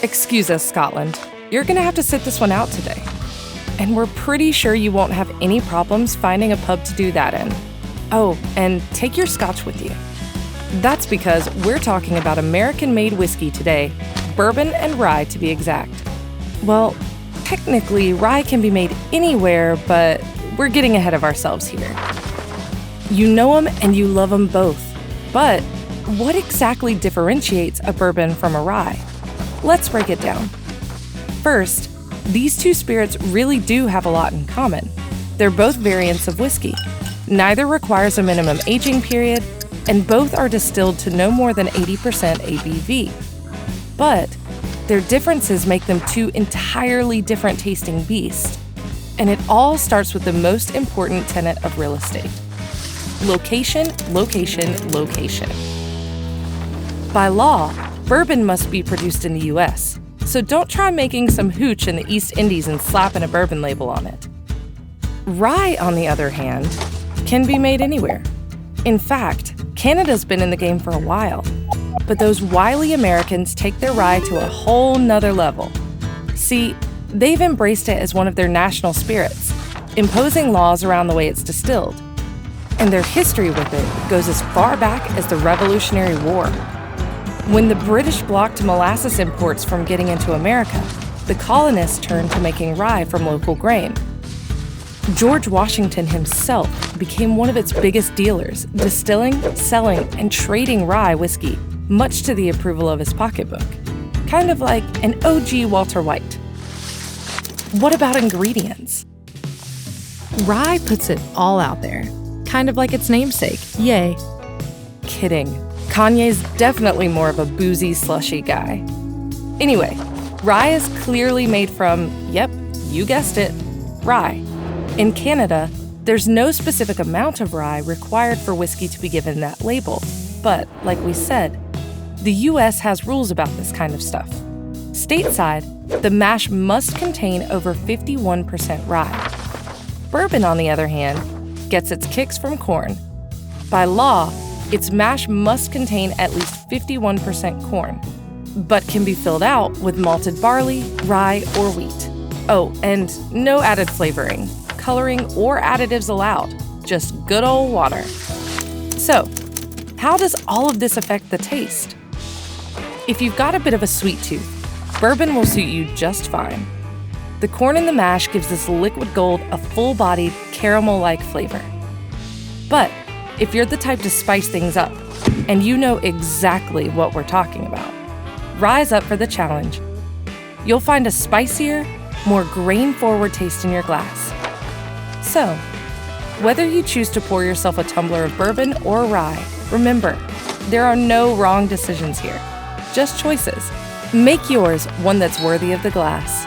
Excuse us, Scotland. You're gonna have to sit this one out today. And we're pretty sure you won't have any problems finding a pub to do that in. Oh, and take your scotch with you. That's because we're talking about American-made whiskey today, bourbon and rye to be exact. Well, technically, rye can be made anywhere, but we're getting ahead of ourselves here. You know them and you love them both. But what exactly differentiates a bourbon from a rye? Let's break it down. First, these two spirits really do have a lot in common. They're both variants of whiskey. Neither requires a minimum aging period, and both are distilled to no more than 80% ABV. But their differences make them two entirely different tasting beasts. And it all starts with the most important tenet of real estate. Location, location, location. By law, bourbon must be produced in the US, so don't try making some hooch in the East Indies and slapping a bourbon label on it. Rye, on the other hand, can be made anywhere. In fact, Canada's been in the game for a while, but those wily Americans take their rye to a whole nother level. See, they've embraced it as one of their national spirits, imposing laws around the way it's distilled. And their history with it goes as far back as the Revolutionary War. When the British blocked molasses imports from getting into America, the colonists turned to making rye from local grain. George Washington himself became one of its biggest dealers, distilling, selling, and trading rye whiskey, much to the approval of his pocketbook. Kind of like an OG Walter White. What about ingredients? Rye puts it all out there, kind of like its namesake, Ye. Kidding. Kanye's definitely more of a boozy, slushy guy. Anyway, rye is clearly made from, yep, you guessed it, rye. In Canada, there's no specific amount of rye required for whiskey to be given that label. But, like we said, the US has rules about this kind of stuff. Stateside, the mash must contain over 51% rye. Bourbon, on the other hand, gets its kicks from corn. By law, its mash must contain at least 51% corn, but can be filled out with malted barley, rye, or wheat. Oh, and no added flavoring, coloring, or additives allowed, just good old water. So, how does all of this affect the taste? If you've got a bit of a sweet tooth, bourbon will suit you just fine. The corn in the mash gives this liquid gold a full-bodied, caramel-like flavor. But if you're the type to spice things up, and you know exactly what we're talking about, rise up for the challenge. You'll find a spicier, more grain-forward taste in your glass. So, whether you choose to pour yourself a tumbler of bourbon or rye, remember, there are no wrong decisions here, just choices. Make yours one that's worthy of the glass.